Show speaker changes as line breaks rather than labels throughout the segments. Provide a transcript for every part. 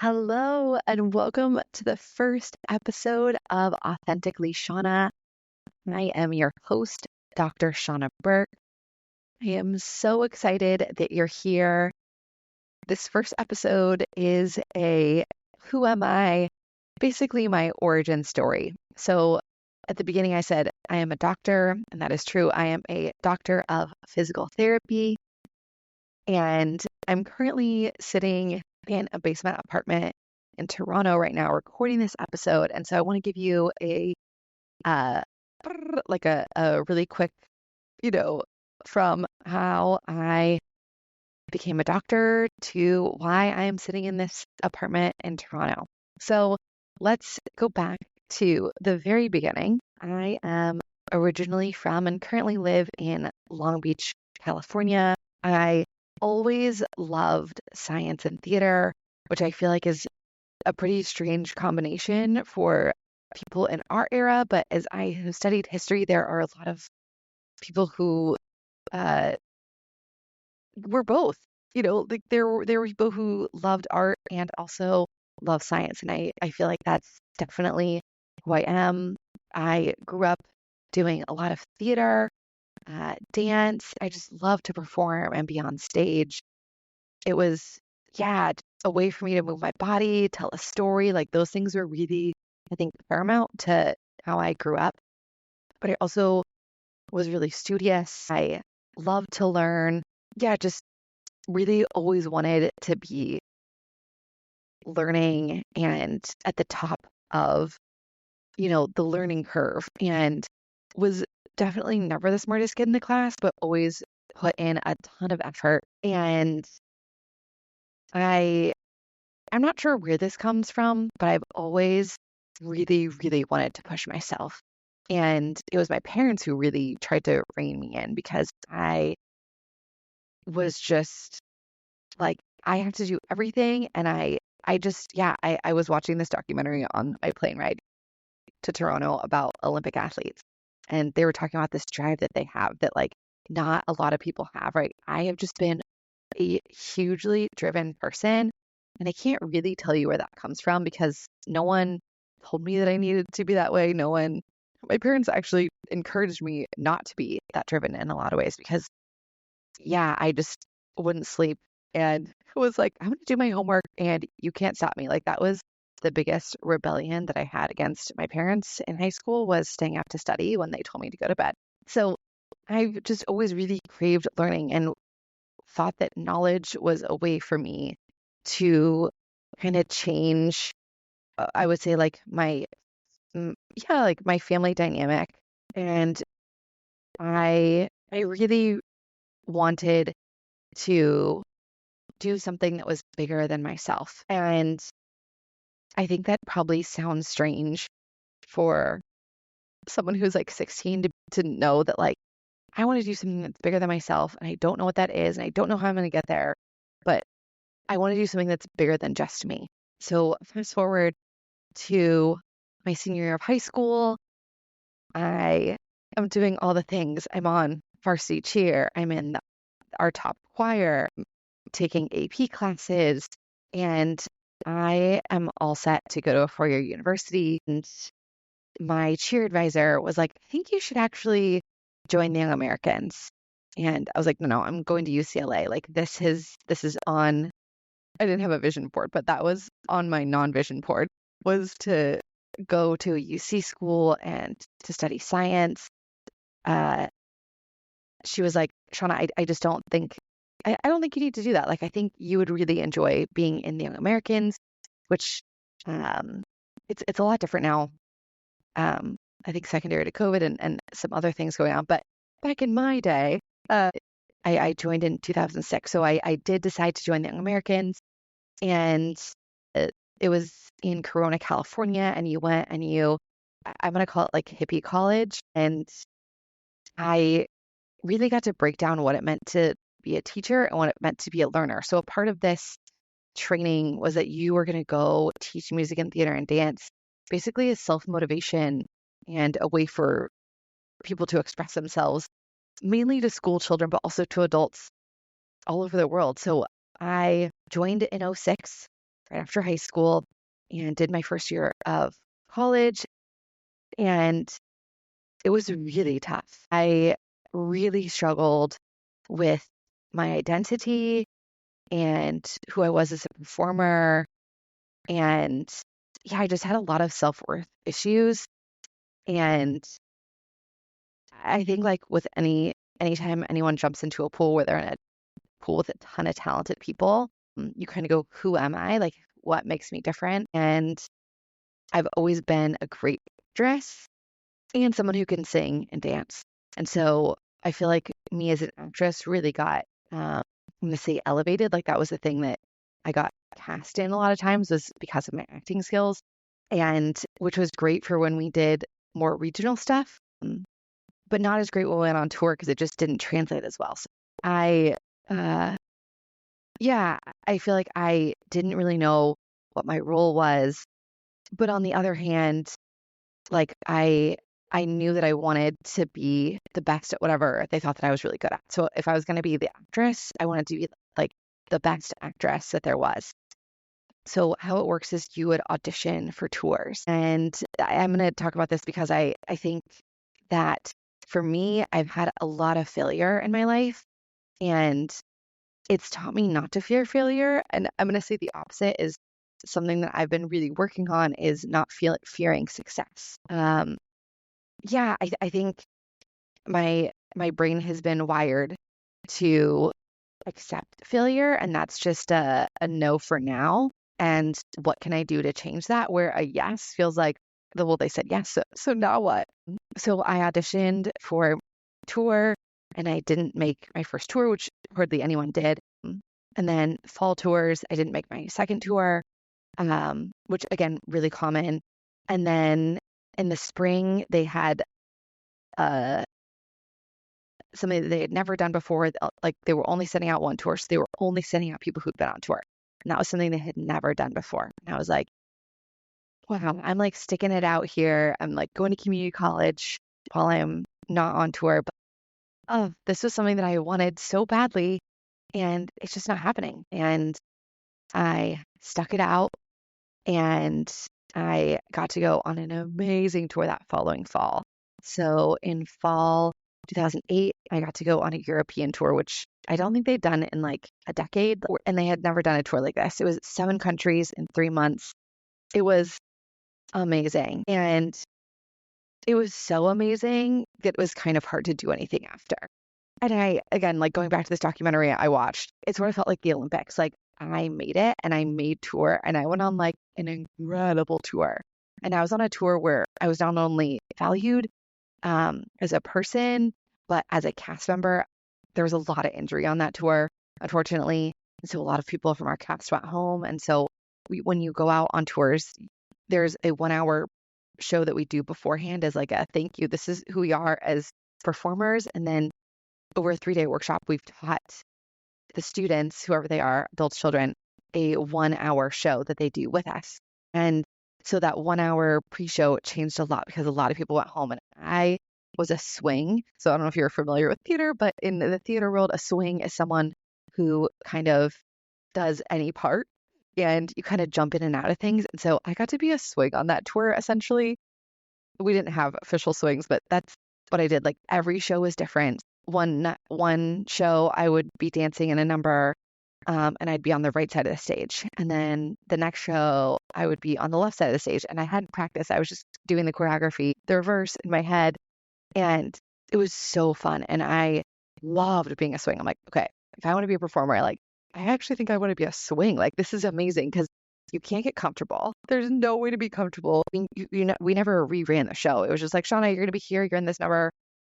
Hello, and welcome to the first episode of Authentically Shawna. I am your host, Dr. Shawna Berk. I am so excited that you're here. This first episode is a Who Am I? Basically, my origin story. So, at the beginning, I said I am a doctor, and that is true. I am a doctor of physical therapy, and I'm currently sitting in a basement apartment in Toronto right now recording this episode. And so I want to give you uh a really quick, you know, from how I became a doctor to why I am sitting in this apartment in Toronto. So let's go back to the very beginning. I am originally from and currently live in Long Beach, California. I always loved science and theater, which I feel like is a pretty strange combination for people in our era. But as I have studied history, there are a lot of people who uh, were both. Like there were people who loved art and also love science, and I feel like that's definitely who I am. I grew up doing a lot of theater, dance. I just love to perform and be on stage. It was, yeah, just a way for me to move my body, tell a story. Like those things were really, I think, paramount to how I grew up. But I also was really studious. I loved to learn. Yeah, just really always wanted to be learning and at the top of, the learning curve, and was definitely never the smartest kid in the class, but always put in a ton of effort. And I I'm not sure where this comes from, but I've always really, really wanted to push myself. And it was my parents who really tried to rein me in because I was just like, I have to do everything. And I just, yeah, I was watching this documentary on my plane ride to Toronto about Olympic athletes. And they were talking about this drive that they have that, like, not a lot of people have, right? I have just been a hugely driven person. And I can't really tell you where that comes from because no one told me that I needed to be that way. My parents actually encouraged me not to be that driven in a lot of ways because, yeah, I just wouldn't sleep and was like, I'm going to do my homework and you can't stop me. Like that was the biggest rebellion that I had against my parents in high school was staying up to study when they told me to go to bed. So I've just always really craved learning and thought that knowledge was a way for me to kind of change, I would say like my family dynamic. And I really wanted to do something that was bigger than myself. And I think that probably sounds strange for someone who's like 16 to know that like I want to do something that's bigger than myself and I don't know what that is and I don't know how I'm going to get there, but I want to do something that's bigger than just me. So fast forward to my senior year of high school, I am doing all the things. I'm on varsity cheer, I'm in our top choir, taking AP classes, and I am all set to go to a four-year university. And my cheer advisor was like, I think you should actually join the Young Americans. And I was like, no, I'm going to UCLA. Like this is on, I didn't have a vision board, but that was on my non-vision board, was to go to a UC school and to study science. Uh, she was like, Shawna, I just don't think, I don't think you need to do that. Like, I think you would really enjoy being in the Young Americans, which um, it's a lot different now. I think secondary to COVID and some other things going on. But back in my day, uh, I joined in 2006. So I did decide to join the Young Americans. And it was in Corona, California. And you went and I'm going to call it like hippie college. And I really got to break down what it meant to be a teacher and what it meant to be a learner. So a part of this training was that you were going to go teach music and theater and dance, basically as self-motivation and a way for people to express themselves, mainly to school children, but also to adults all over the world. So I joined in '06 right after high school and did my first year of college. And it was really tough. I really struggled with my identity and who I was as a performer. And yeah, I just had a lot of self-worth issues. And I think like with anytime anyone jumps into a pool where they're in a pool with a ton of talented people, you kind of go, who am I? Like, what makes me different? And I've always been a great actress and someone who can sing and dance. And so I feel like me as an actress really got, I'm going to say elevated. Like that was the thing that I got cast in a lot of times was because of my acting skills, and which was great for when we did more regional stuff, but not as great when we went on tour because it just didn't translate as well. So I, uh, yeah, I feel like I didn't really know what my role was. But on the other hand, like I knew that I wanted to be the best at whatever they thought that I was really good at. So if I was going to be the actress, I wanted to be like the best actress that there was. So how it works is you would audition for tours. And I'm going to talk about this because I think that for me, I've had a lot of failure in my life, and it's taught me not to fear failure. And I'm going to say the opposite is something that I've been really working on is not fearing success. Yeah, I think my brain has been wired to accept failure, and that's just a no for now. And what can I do to change that? Where a yes feels like, well, they said yes, so now what? So I auditioned for tour, and I didn't make my first tour, which hardly anyone did. And then fall tours, I didn't make my second tour, which again, really common. And then in the spring, they had uh, something that they had never done before. Like they were only sending out one tour, so they were only sending out people who'd been on tour. And that was something they had never done before. And I was like, wow, I'm like sticking it out here. I'm like going to community college while I'm not on tour. But oh, this was something that I wanted so badly, and it's just not happening. And I stuck it out, and I got to go on an amazing tour that following fall. So in fall 2008, I got to go on a European tour, which I don't think they'd done in like a decade, and they had never done a tour like this. It was 7 countries in 3 months. It was amazing. And it was so amazing that it was kind of hard to do anything after. And again, like going back to this documentary I watched, it sort of felt like the Olympics. Like I made it and I made tour and I went on like an incredible tour. And I was on a tour where I was not only valued as a person, but as a cast member. There was a lot of injury on that tour, unfortunately. And so a lot of people from our cast went home. And so when you go out on tours, there's a 1 hour show that we do beforehand as like a thank you. This is who we are as performers. And then over a 3-day workshop, we've taught the students, whoever they are, adults, children, a 1 hour show that they do with us. And so that 1 hour pre-show changed a lot because a lot of people went home, and I was a swing. So I don't know if you're familiar with theater, but in the theater world, a swing is someone who kind of does any part and you kind of jump in and out of things. And so I got to be a swing on that tour, essentially. We didn't have official swings, but that's what I did. Like every show was different. One show I would be dancing in a number, and I'd be on the right side of the stage. And then the next show I would be on the left side of the stage, and I hadn't practiced. I was just doing the choreography, the reverse in my head, and it was so fun. And I loved being a swing. I'm like, okay, if I want to be a performer, I actually think I want to be a swing. Like this is amazing because you can't get comfortable. There's no way to be comfortable. I mean, we never reran the show. It was just like, Shawna, you're going to be here. You're in this number.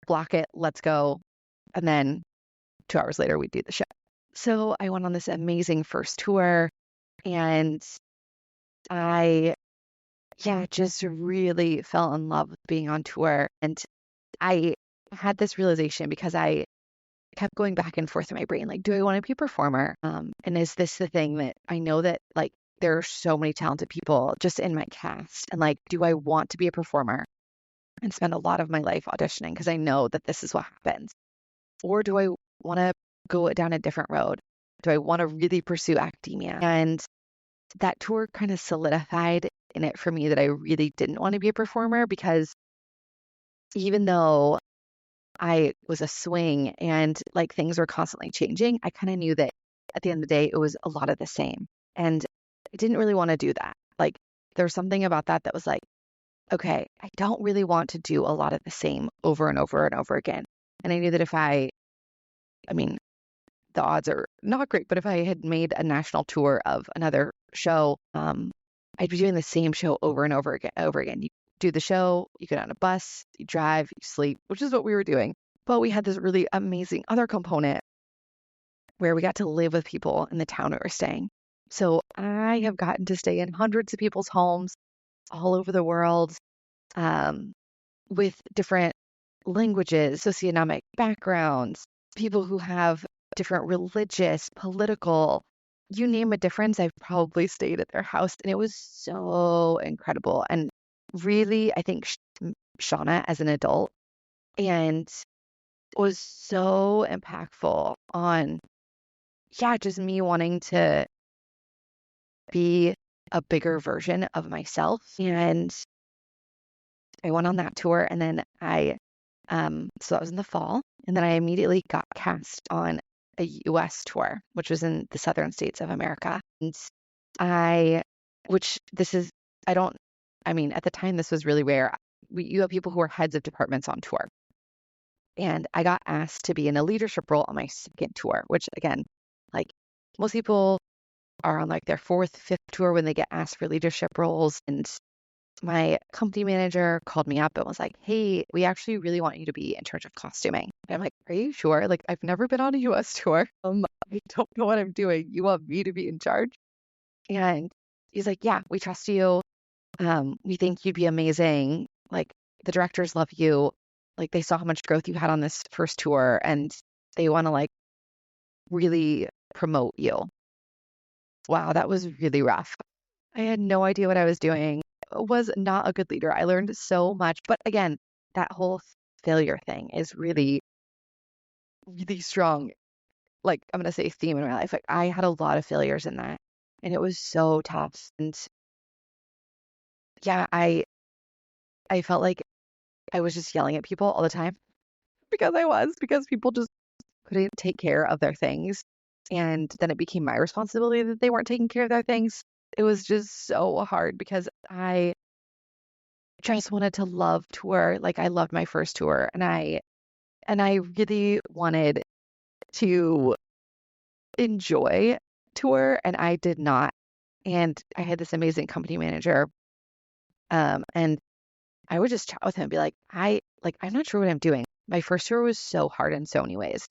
Block it. Let's go. And then 2 hours later, we do the show. So I went on this amazing first tour, and I, yeah, just really fell in love with being on tour. And I had this realization because I kept going back and forth in my brain, like, do I want to be a performer? And is this the thing that I know that like there are so many talented people just in my cast, and like, do I want to be a performer and spend a lot of my life auditioning because I know that this is what happens? Or do I want to go down a different road? Do I want to really pursue academia? And that tour kind of solidified in it for me that I really didn't want to be a performer, because even though I was a swing and like things were constantly changing, I kind of knew that at the end of the day, it was a lot of the same. And I didn't really want to do that. Like, there was something about that that was like, okay, I don't really want to do a lot of the same over and over and over again. And I knew that if I mean, the odds are not great, but if I had made a national tour of another show, I'd be doing the same show over and over again. You do the show, you get on a bus, you drive, you sleep, which is what we were doing. But we had this really amazing other component where we got to live with people in the town we were staying. So I have gotten to stay in hundreds of people's homes all over the world, um, with different languages, socioeconomic backgrounds, people who have different religious, political, you name a difference, I've probably stayed at their house. And it was so incredible. And really, I think Shawna as an adult, and was so impactful on, yeah, just me wanting to be a bigger version of myself. And I went on that tour, and then so that was in the fall. And then I immediately got cast on a US tour, which was in the southern states of America. And which this is, at the time, this was really rare. You have people who are heads of departments on tour. And I got asked to be in a leadership role on my second tour, which again, like most people are on like their fourth, fifth tour when they get asked for leadership roles. And my company manager called me up and was like, hey, we actually really want you to be in charge of costuming. And I'm like, are you sure? Like, I've never been on a US tour. I don't know what I'm doing. You want me to be in charge? And he's like, yeah, we trust you. We think you'd be amazing. Like, the directors love you. Like, they saw how much growth you had on this first tour, and they want to like really promote you. Wow, that was really rough. I had no idea what I was doing. Was not a good leader. I learned so much. But again, that whole failure thing is really, really strong. Like, I'm going to say theme in my life. Like, I had a lot of failures in that, and it was so tough. And yeah, I felt like I was just yelling at people all the time, because people just couldn't take care of their things. And then it became my responsibility that they weren't taking care of their things. It was just so hard because I just wanted to love tour. Like, I loved my first tour, and I really wanted to enjoy tour, and I did not. And I had this amazing company manager, and I would just chat with him and be like, I'm not sure what I'm doing. My first tour was so hard in so many ways,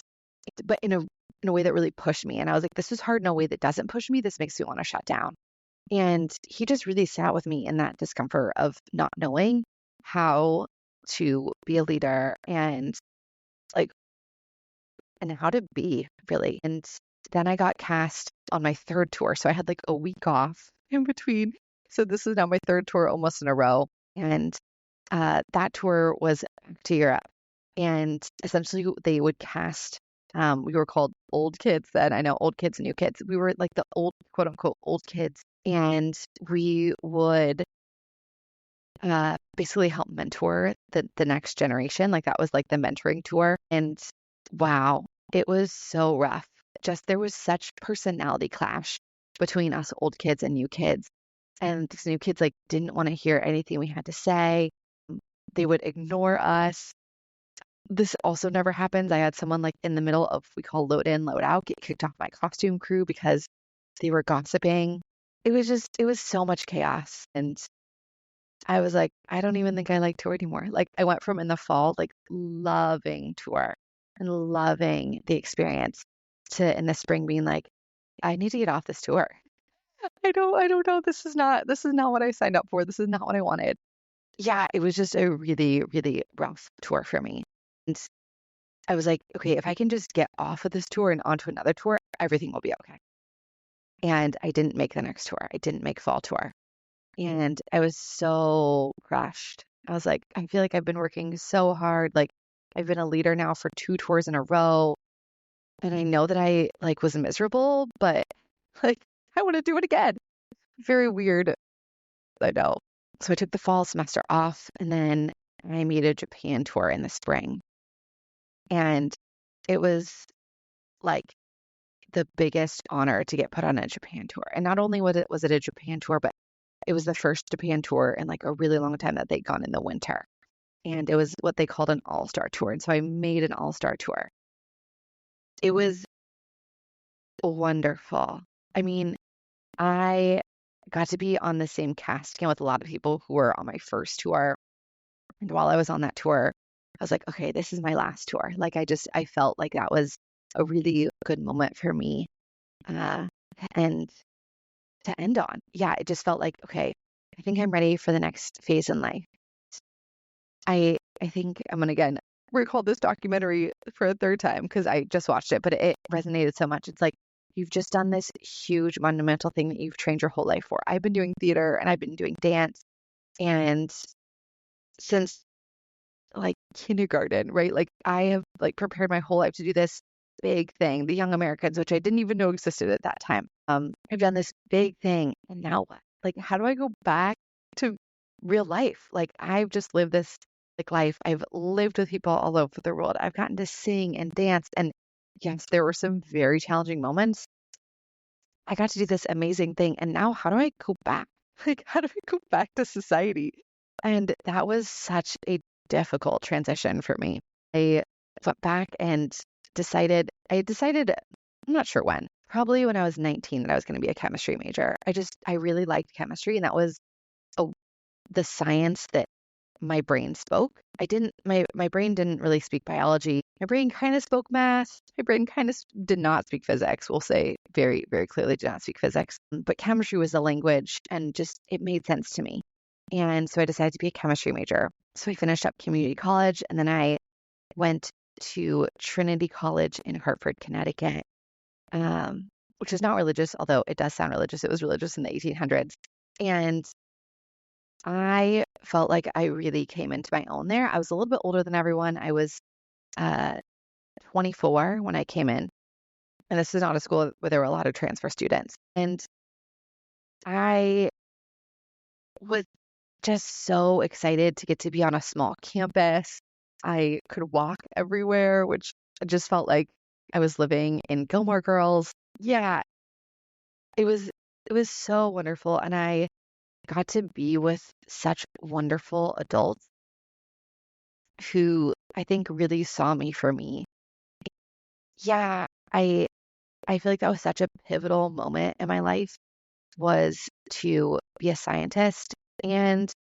but in a way that really pushed me. And I was like, this is hard in a way that doesn't push me. This makes me want to shut down. And he just really sat with me in that discomfort of not knowing how to be a leader, and like, and how to be really. And then I got cast on my third tour. So I had like a week off in between. So this is now my third tour almost in a row. And that tour was back to Europe. And essentially they would cast, we were called old kids then. I know, old kids, new kids. We were like the old, quote unquote, old kids. And we would basically help mentor the next generation. Like, that was like the mentoring tour. And wow, it was so rough. Just, there was such personality clash between us old kids and new kids. And these new kids like didn't want to hear anything we had to say. They would ignore us. This also never happens. I had someone like in the middle of, we call load in, load out, get kicked off my costume crew because they were gossiping. It was so much chaos. And I was like, I don't even think I like tour anymore. Like, I went from in the fall, like loving tour and loving the experience, to in the spring being like, I need to get off this tour. I don't know. This is not what I signed up for. This is not what I wanted. Yeah, it was just a really, really rough tour for me. And I was like, okay, if I can just get off of this tour and onto another tour, everything will be okay. And I didn't make the next tour. I didn't make fall tour. And I was so crushed. I was like, I feel like I've been working so hard. Like, I've been a leader now for 2 tours in a row. And I know that I like was miserable, but like, I want to do it again. Very weird, I know. So I took the fall semester off and then I made a Japan tour in the spring. And it was like the biggest honor to get put on a Japan tour. And not only was it a Japan tour, but it was the first Japan tour in like a really long time that they'd gone in the winter. And it was what they called an all-star tour. And so I made an all-star tour. It was wonderful. I mean, I got to be on the same casting with a lot of people who were on my first tour. And while I was on that tour, I was like, okay, this is my last tour. Like I felt like that was a really good moment for me. Uh, and to end on. Yeah, it just felt like, okay, I think I'm ready for the next phase in life. I think I'm gonna again recall this documentary for a third time because I just watched it, but it resonated so much. It's like you've just done this huge monumental thing that you've trained your whole life for. I've been doing theater and I've been doing dance and since like kindergarten, right? Like I have like prepared my whole life to do this big thing, the Young Americans, which I didn't even know existed at that time. I've done this big thing, and now what? Like, how do I go back to real life? Like, I've just lived this like life. I've lived with people all over the world. I've gotten to sing and dance, and yes, there were some very challenging moments. I got to do this amazing thing, and now how do I go back? Like, how do I go back to society? And that was such a difficult transition for me. I went back and I decided, I'm not sure when, probably when I was 19 that I was going to be a chemistry major. I really liked chemistry and that was a, the science that my brain spoke. My brain didn't really speak biology. My brain kind of spoke math. My brain kind of did not speak physics. We'll say very, very clearly did not speak physics. But chemistry was a language and just it made sense to me. And so I decided to be a chemistry major. So I finished up community college and then I went to Trinity College in Hartford, Connecticut, which is not religious, although it does sound religious. It was religious in the 1800s. And I felt like I really came into my own there. I was a little bit older than everyone. I was uh, 24 when I came in. And this is not a school where there were a lot of transfer students. And I was just so excited to get to be on a small campus. I could walk everywhere, which I just felt like I was living in Gilmore Girls. Yeah, it was so wonderful and I got to be with such wonderful adults who I think really saw me for me. Yeah, I feel like that was such a pivotal moment in my life was to be a scientist. And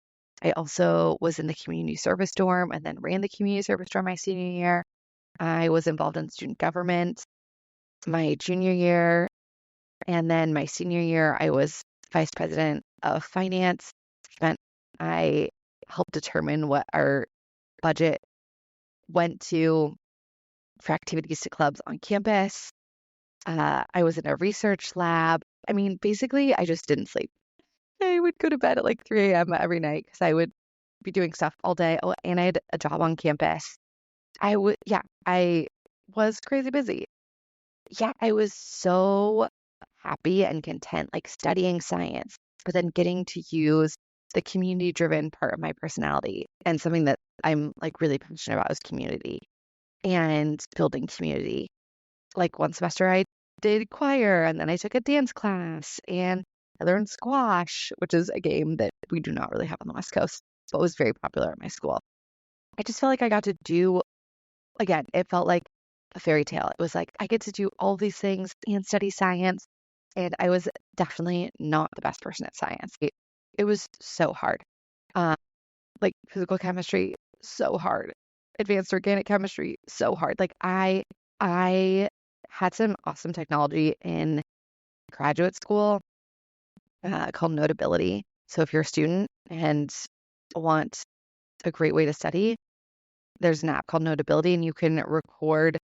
I also was in the community service dorm and then ran the community service dorm my senior year. I was involved in student government my junior year. And then my senior year, I was vice president of finance. And I helped determine what our budget went to for activities to clubs on campus. I was in a research lab. I mean, basically, I just didn't sleep. I would go to bed at like 3 a.m. every night because I would be doing stuff all day. Oh, and I had a job on campus. Yeah, I was crazy busy. Yeah, I was so happy and content, like studying science, but then getting to use the community driven part of my personality and something that I'm like really passionate about is community and building community. Like one semester I did choir and then I took a dance class and I learned squash, which is a game that we do not really have on the West Coast, but was very popular at my school. I just felt like I got to do, again, it felt like a fairy tale. It was like I get to do all these things and study science. And I was definitely not the best person at science. It was so hard. Uh, like physical chemistry, so hard. Advanced organic chemistry, so hard. Like I had some awesome technology in graduate school called Notability. So if you're a student and want a great way to study, there's an app called Notability, and you can record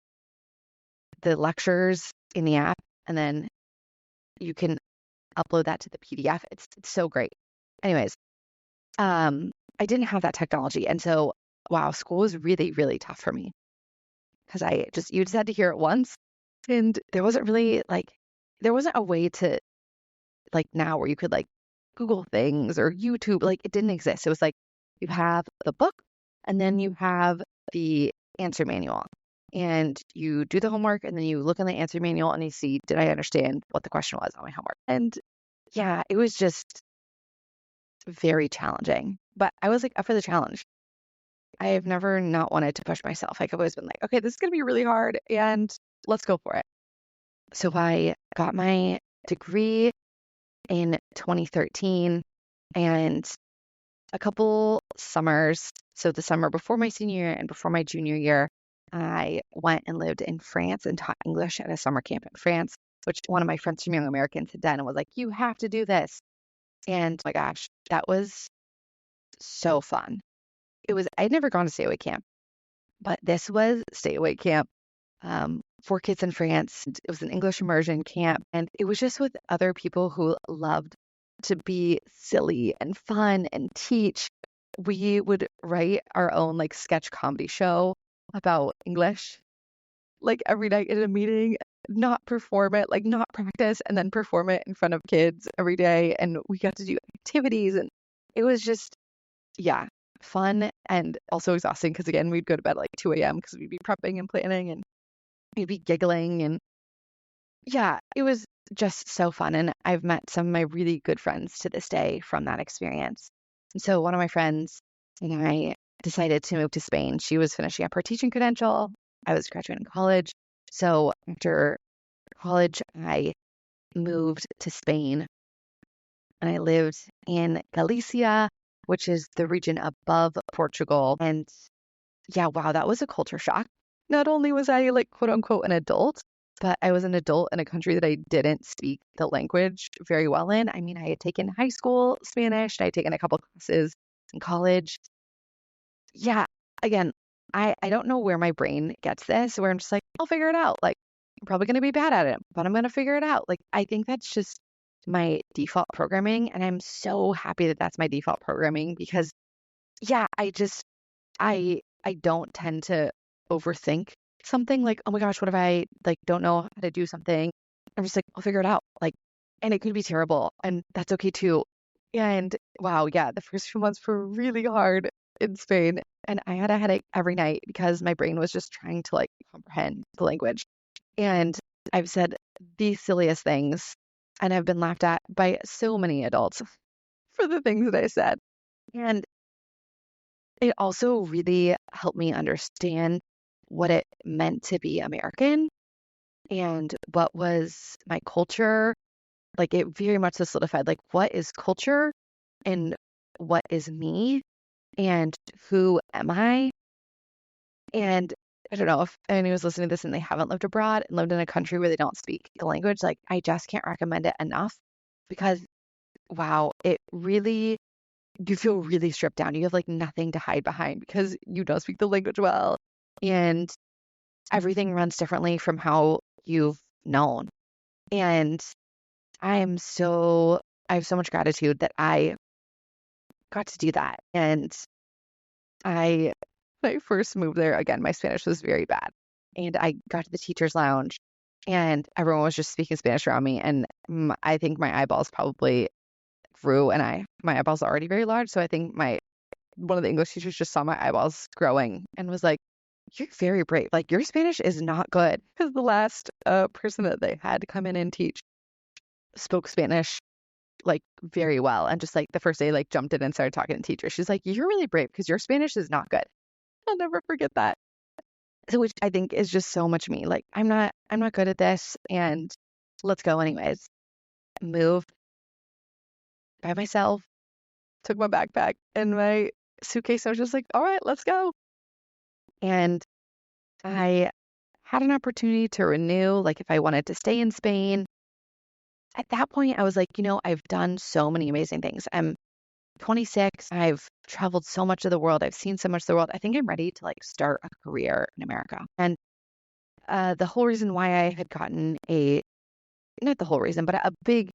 the lectures in the app, and then you can upload that to the PDF. It's so great. Anyways, I didn't have that technology. And so, wow, school was really, really tough for me because you just had to hear it once. And there wasn't really there wasn't a way to like now where you could like Google things or YouTube. Like it didn't exist. It was like you have the book and then you have the answer manual. And you do the homework and then you look in the answer manual and you see, did I understand what the question was on my homework? And yeah, it was just very challenging. But I was like up for the challenge. I have never not wanted to push myself. Like I've always been like, okay, this is going to be really hard and let's go for it. So I got my degree in 2013 and a couple summers. So the summer before my senior year and before my junior year, I went and lived in France and taught English at a summer camp in France, which one of my friends from Young Americans had done and was like, you have to do this. And oh my gosh, that was so fun. I'd never gone to stay away camp, but this was stay away camp for kids in France. It was an English immersion camp, and it was just with other people who loved to be silly and fun and teach. We would write our own like sketch comedy show about English, like every night in a meeting, not perform it, like not practice and then perform it in front of kids every day. And we got to do activities, and it was just, yeah, fun and also exhausting because again, we'd go to bed at like 2 a.m. because we'd be prepping and planning and we'd be giggling. And yeah, it was just so fun. And I've met some of my really good friends to this day from that experience. And so one of my friends and I decided to move to Spain. She was finishing up her teaching credential. I was graduating college. So after college, I moved to Spain and I lived in Galicia, which is the region above Portugal. And yeah, wow, that was a culture shock. Not only was I like quote unquote an adult, but I was an adult in a country that I didn't speak the language very well in. I mean, I had taken high school Spanish, I had taken a couple classes in college. Yeah, again, I don't know where my brain gets this, where I'm just like, I'll figure it out. Like, I'm probably going to be bad at it, but I'm going to figure it out. Like, I think that's just my default programming. And I'm so happy that that's my default programming because, yeah, I don't tend to overthink something like, oh my gosh, what if I like don't know how to do something? I'm just like, I'll figure it out. Like, and it could be terrible, and that's okay too. And wow, yeah, the first few months were really hard in Spain, and I had a headache every night because my brain was just trying to like comprehend the language. And I've said the silliest things, and I've been laughed at by so many adults for the things that I said. And it also really helped me understand what it meant to be American and what was my culture. Like it very much so solidified, like what is culture and what is me and who am I? And I don't know if anyone was listening to this and they haven't lived abroad and lived in a country where they don't speak the language, like I just can't recommend it enough because wow, it really you feel really stripped down. You have like nothing to hide behind because you don't speak the language well. And everything runs differently from how you've known. And I have so much gratitude that I got to do that. And when I first moved there, again, my Spanish was very bad. And I got to the teacher's lounge and everyone was just speaking Spanish around me. And I think my eyeballs probably grew and my eyeballs are already very large. So I think one of the English teachers just saw my eyeballs growing and was like, you're very brave. Like your Spanish is not good. Because the last person that they had to come in and teach spoke Spanish like very well. And just like the first day, like jumped in and started talking to the teacher. She's like, you're really brave because your Spanish is not good. I'll never forget that. So which I think is just so much me. Like I'm not good at this and let's go anyways. Moved by myself, took my backpack and my suitcase. I was just like, all right, let's go. And I had an opportunity to renew, like if I wanted to stay in Spain. At that point, I was like, I've done so many amazing things. I'm 26. I've traveled so much of the world. I've seen so much of the world. I think I'm ready to like start a career in America. And the whole reason why I had not the whole reason, but a big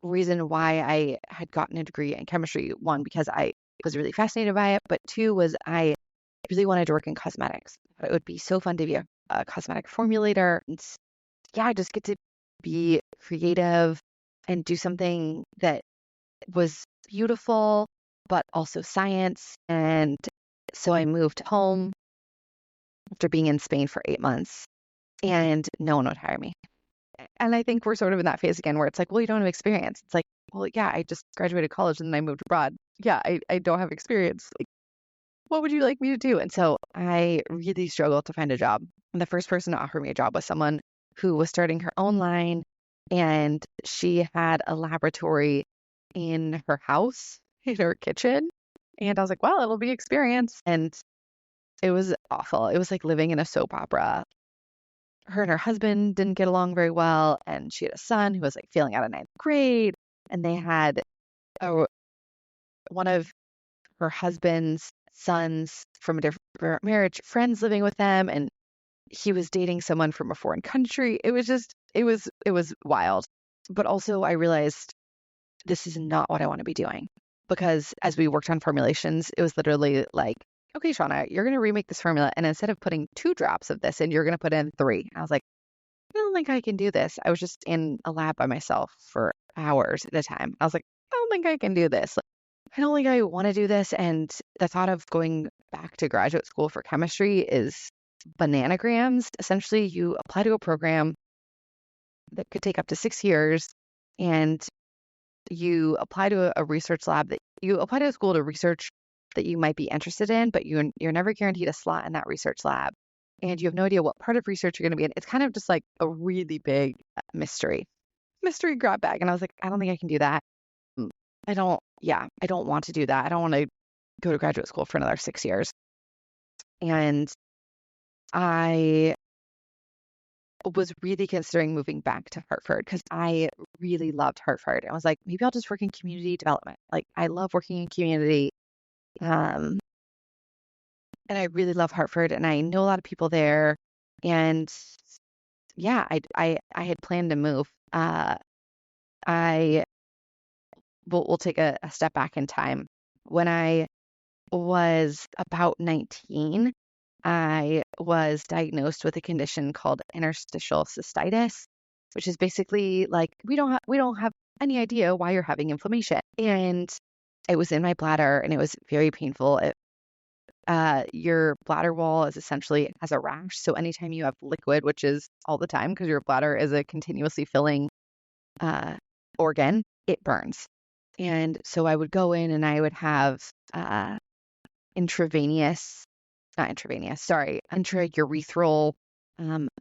reason why I had gotten a degree in chemistry, one, because I was really fascinated by it, but two was I really wanted to work in cosmetics. It would be so fun to be a cosmetic formulator. And yeah, I just get to be creative and do something that was beautiful, but also science. And so I moved home after being in Spain for 8 months, and no one would hire me. And I think we're sort of in that phase again where it's like, well, you don't have experience. It's like, well, yeah, I just graduated college and then I moved abroad. Yeah, I don't have experience. Like, what would you like me to do? And so I really struggled to find a job. And the first person to offer me a job was someone who was starting her own line, and she had a laboratory in her house, in her kitchen. And I was like, well, it'll be experience. And it was awful. It was like living in a soap opera. Her and her husband didn't get along very well, and she had a son who was like failing out of ninth grade, and they had a, one of her husband's sons from a different marriage friends living with them, and he was dating someone from a foreign country. It was just, it was wild. But also I realized this is not what I want to be doing, because as we worked on formulations, it was literally like, okay, Shawna, you're going to remake this formula, and instead of putting 2 drops of this in, you're going to put in 3. I was like, I don't think I can do this. I was just in a lab by myself for hours at a time. I was like, I don't think I can do this. Like, I don't think I want to do this. And the thought of going back to graduate school for chemistry is bananagrams. Essentially, you apply to a program that could take up to 6 years, and you apply to a research lab that you apply to a school to research that you might be interested in, but you're never guaranteed a slot in that research lab. And you have no idea what part of research you're going to be in. It's kind of just like a really big mystery grab bag. And I was like, I don't think I can do that. I don't want to do that. I don't want to go to graduate school for another 6 years. And I was really considering moving back to Hartford because I really loved Hartford. I was like, maybe I'll just work in community development. Like, I love working in community. Um, and I really love Hartford, and I know a lot of people there. And yeah, I had planned to move. I we'll take a step back in time. When I was about 19, I was diagnosed with a condition called interstitial cystitis, which is basically like we don't have any idea why you're having inflammation. And it was in my bladder, and it was very painful. Your bladder wall is essentially, it has a rash. So anytime you have liquid, which is all the time because your bladder is a continuously filling organ, it burns. And so I would go in and I would have intraurethral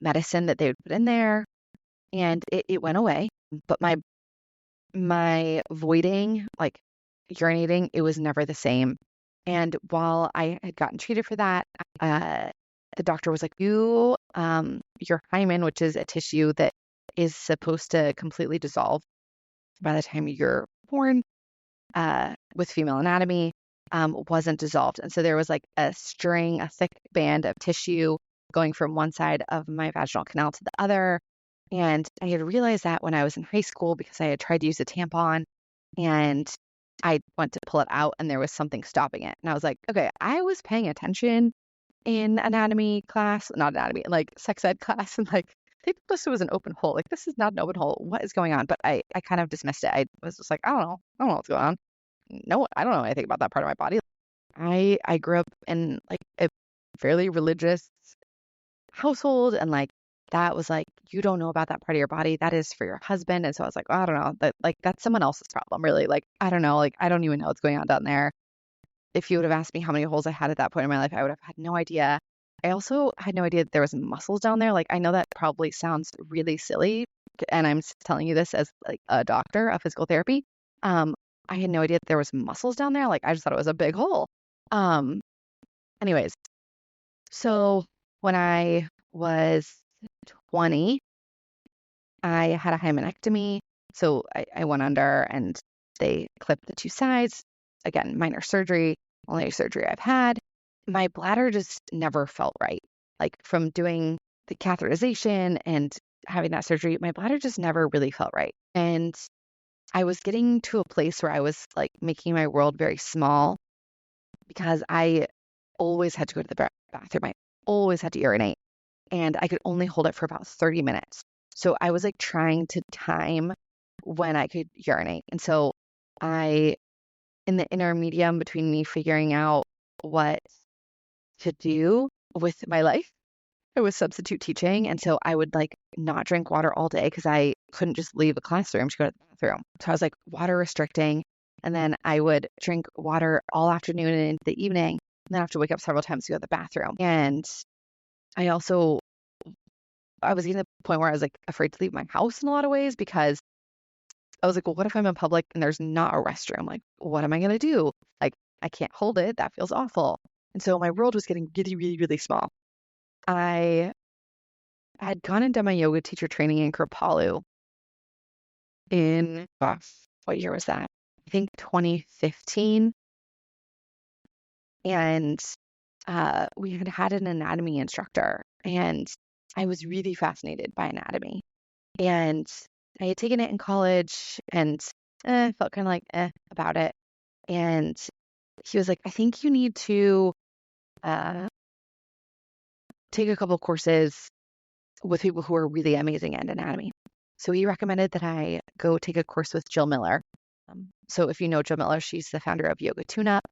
medicine that they would put in there, and it went away. But my voiding, like urinating, it was never the same. And while I had gotten treated for that, the doctor was like, your hymen, which is a tissue that is supposed to completely dissolve by the time you're born, with female anatomy, wasn't dissolved. And so there was like a thick band of tissue going from one side of my vaginal canal to the other. And I had realized that when I was in high school because I had tried to use a tampon, and I went to pull it out and there was something stopping it. And I was like, okay, I was paying attention in anatomy class, not anatomy, like sex ed class. And like, they told us it was an open hole. Like, this is not an open hole. What is going on? But I kind of dismissed it. I was just like, I don't know. I don't know what's going on. No, I don't know anything about that part of my body. I grew up in like a fairly religious household, and like that was like, you don't know about that part of your body. That is for your husband. And so I was like, oh, I don't know. That's someone else's problem, really. Like, I don't know. Like, I don't even know what's going on down there. If you would have asked me how many holes I had at that point in my life, I would have had no idea. I also had no idea that there was muscles down there. Like, I know that probably sounds really silly, and I'm telling you this as like a doctor of physical therapy. I had no idea that there was muscles down there. Like, I just thought it was a big hole. Anyways, so when I was 20, I had a hymenectomy. So I went under and they clipped the 2 sides. Again, minor surgery, only surgery I've had. My bladder just never felt right. Like, from doing the catheterization and having that surgery, my bladder just never really felt right. And I was getting to a place where I was like making my world very small because I always had to go to the bathroom. I always had to urinate, and I could only hold it for about 30 minutes. So I was like trying to time when I could urinate. And so I, in the intermedium between me figuring out what to do with my life, I was substitute teaching. And so I would like not drink water all day because I couldn't just leave a classroom to go to the bathroom. So I was like water restricting. And then I would drink water all afternoon and into the evening. And then I have to wake up several times to go to the bathroom. And I also, I was getting to the point where I was like afraid to leave my house in a lot of ways because I was like, well, what if I'm in public and there's not a restroom? Like, what am I going to do? Like, I can't hold it. That feels awful. And so my world was getting really, really, really small. I had gone and done my yoga teacher training in Kripalu in, what year was that? I think 2015. And we had had an anatomy instructor, and I was really fascinated by anatomy. And I had taken it in college and felt kind of like about it. And he was like, I think you need to uh, take a couple courses with people who are really amazing at anatomy. So he recommended that I go take a course with Jill Miller. So if you know Jill Miller, she's the founder of Yoga Tune-Up.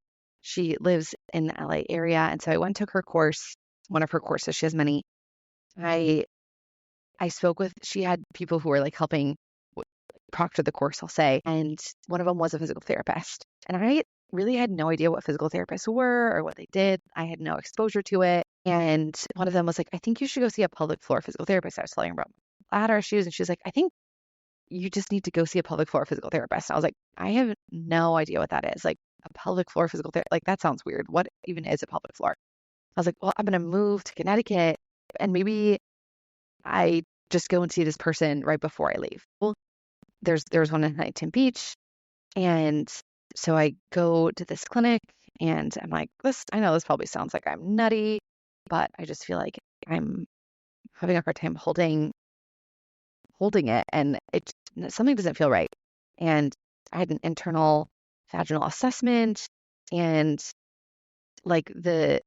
She lives in the LA area. And so I went and took her course, one of her courses. She has many. I spoke with, she had people who were like helping proctor the course, I'll say. And one of them was a physical therapist. And I really had no idea what physical therapists were or what they did. I had no exposure to it. And one of them was like, I think you should go see a pelvic floor physical therapist. I was telling her about bladder issues. And she was like, I think you just need to go see a pelvic floor physical therapist. And I was like, I have no idea what that is. Like a pelvic floor physical therapist, like that sounds weird. What even is a pelvic floor? I was like, well, I'm going to move to Connecticut and maybe I just go and see this person right before I leave. Well, there's one in Huntington Beach. And so I go to this clinic and I'm like, I know this probably sounds like I'm nutty, but I just feel like I'm having a hard time holding it and something doesn't feel right. And I had an internal vaginal assessment and like the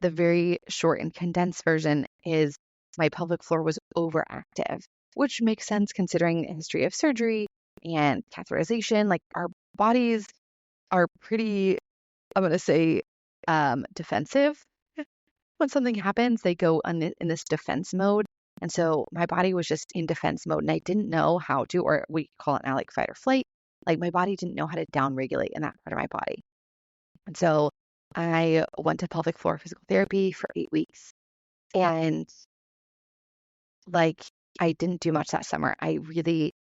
very short and condensed version is my pelvic floor was overactive, which makes sense considering the history of surgery and catheterization. Like our bodies are pretty, I'm going to say, defensive. When something happens, they go in this defense mode. And so my body was just in defense mode and I didn't know how to, or we call it now like fight or flight. Like my body didn't know how to downregulate in that part of my body. And so I went to pelvic floor physical therapy for 8 weeks. And like I didn't do much that summer. I really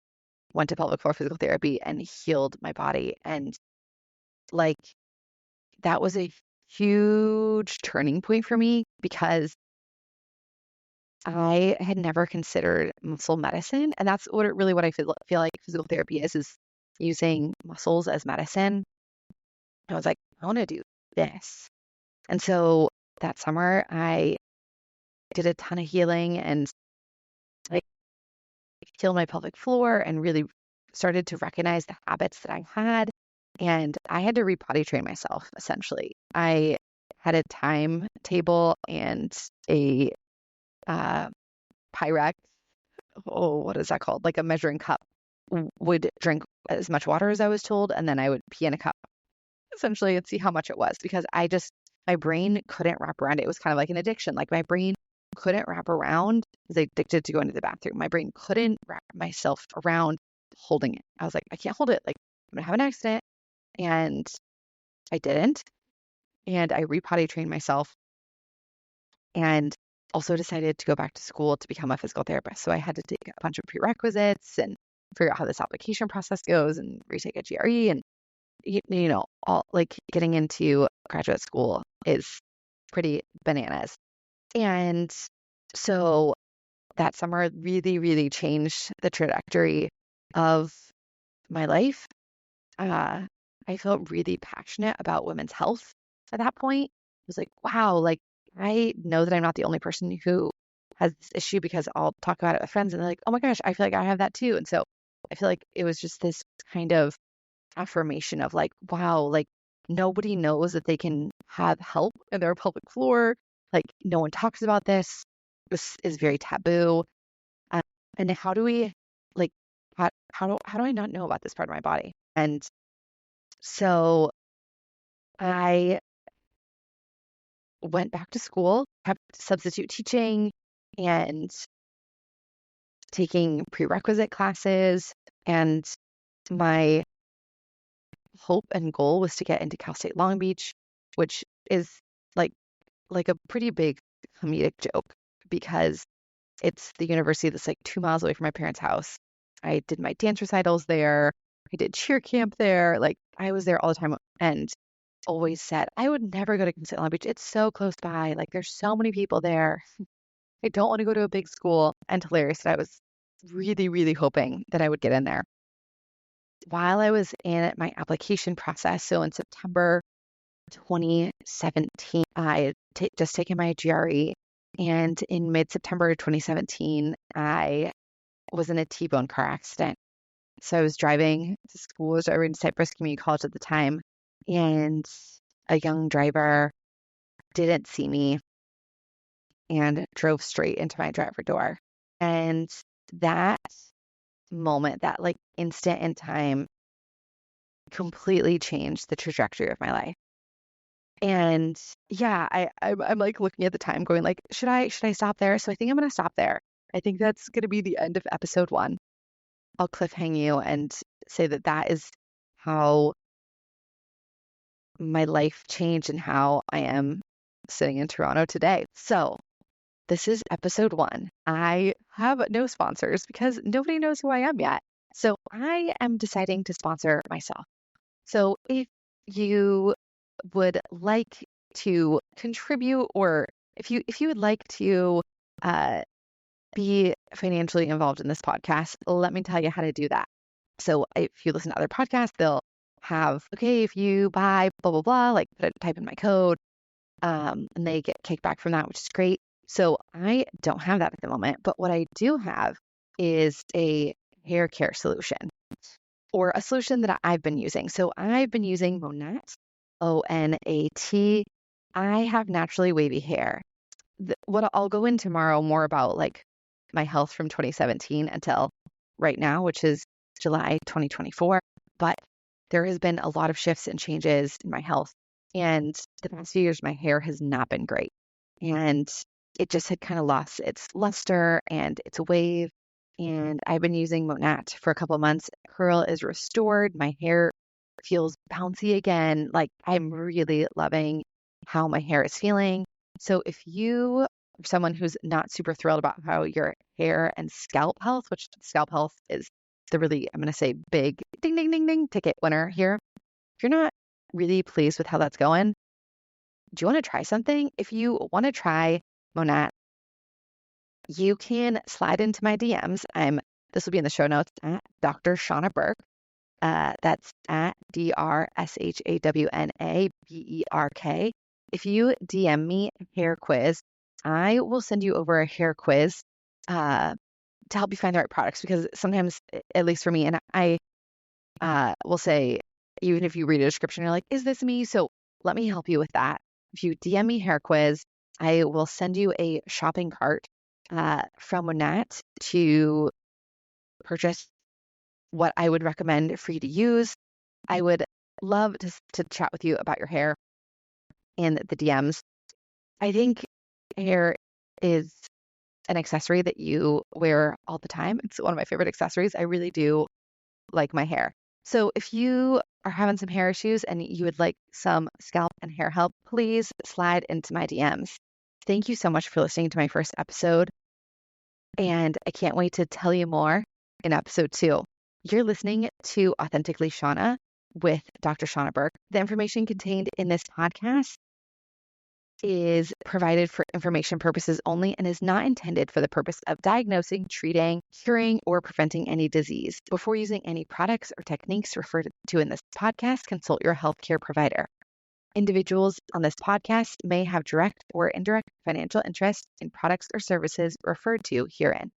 went to pelvic floor physical therapy and healed my body. And like that was a huge turning point for me because I had never considered muscle medicine. And that's what I feel like physical therapy is using muscles as medicine. I was like, I want to do this. And so that summer I did a ton of healing and like healed my pelvic floor and really started to recognize the habits that I had. And I had to re-potty train myself, essentially. I had a timetable and a Pyrex. Oh, what is that called? Like a measuring cup. Would drink as much water as I was told, and then I would pee in a cup, essentially, and see how much it was because my brain couldn't wrap around it. It was kind of like an addiction. Like my brain couldn't wrap around. I was addicted to going to the bathroom. My brain couldn't wrap myself around holding it. I was like, I can't hold it. Like I'm gonna have an accident. And I didn't. And I re-potty trained myself and also decided to go back to school to become a physical therapist. So I had to take a bunch of prerequisites and figure out how this application process goes and retake a GRE and all like getting into graduate school is pretty bananas. And so that summer really, really changed the trajectory of my life. I felt really passionate about women's health at that point. I was like, wow, like I know that I'm not the only person who has this issue because I'll talk about it with friends and they're like, oh my gosh, I feel like I have that too. And so I feel like it was just this kind of affirmation of like, wow, like nobody knows that they can have help in their pelvic floor. Like no one talks about this. This is very taboo. Um, and how do we like how do I not know about this part of my body? And So I went back to school, kept substitute teaching and taking prerequisite classes. And my hope and goal was to get into Cal State Long Beach, which is like like a pretty big comedic joke because it's the university that's like 2 miles away from my parents' house. I did my dance recitals there. I did cheer camp there. Like I was there all the time and always said I would never go to Cal State Long Beach. It's so close by. Like there's so many people there. I don't want to go to a big school. And hilarious that I was really, really hoping that I would get in there. While I was in my application process, so in September 2017, I had just taken my GRE, and in mid-September 2017, I was in a T-bone car accident. So I was driving to school, I was driving to Cypress Community College at the time, and a young driver didn't see me and drove straight into my driver door. And that moment, that like instant in time, completely changed the trajectory of my life. And yeah, I'm like looking at the time going like, should I stop there? So I think I'm gonna stop there. I think that's gonna be the end of episode 1. I'll cliffhang you and say that that is how my life changed and how I am sitting in Toronto today. So this is episode 1. I have no sponsors because nobody knows who I am yet. So I am deciding to sponsor myself. So if you would like to contribute or if you would like to be financially involved in this podcast, let me tell you how to do that. So if you listen to other podcasts, they'll have, okay, if you buy blah, blah, blah, like type in my code, and they get kickback from that, which is great. So I don't have that at the moment, but what I do have is a hair care solution or a solution that I've been using. So I've been using Monat, ONAT. I have naturally wavy hair. What I'll go in tomorrow more about like my health from 2017 until right now, which is July 2024. But there has been a lot of shifts and changes in my health. And the past few years, my hair has not been great. And it just had kind of lost its luster and its wave. And I've been using Monat for a couple of months. Curl is restored. My hair feels bouncy again. Like I'm really loving how my hair is feeling. So if you are someone who's not super thrilled about how your hair and scalp health, which scalp health is the really, I'm going to say big ding, ding, ding, ding ticket winner here. If you're not really pleased with how that's going, do you want to try something? If you want to try Monat, you can slide into my DMs. This will be in the show notes at Dr. Shawna Berk. That's at DrShawnaBerk. If you DM me hair quiz, I will send you over a hair quiz to help you find the right products because sometimes, at least for me, and I will say, even if you read a description, you're like, is this me? So let me help you with that. If you DM me hair quiz, I will send you a shopping cart from Monat to purchase what I would recommend for you to use. I would love to chat with you about your hair in the DMs. I think hair is an accessory that you wear all the time. It's one of my favorite accessories. I really do like my hair. So if you are having some hair issues and you would like some scalp and hair help, please slide into my DMs. Thank you so much for listening to my first episode. And I can't wait to tell you more in episode 2. You're listening to Authentically Shawna with Dr. Shawna Berk. The information contained in this podcast is provided for information purposes only and is not intended for the purpose of diagnosing, treating, curing, or preventing any disease. Before using any products or techniques referred to in this podcast, consult your healthcare provider. Individuals on this podcast may have direct or indirect financial interest in products or services referred to herein.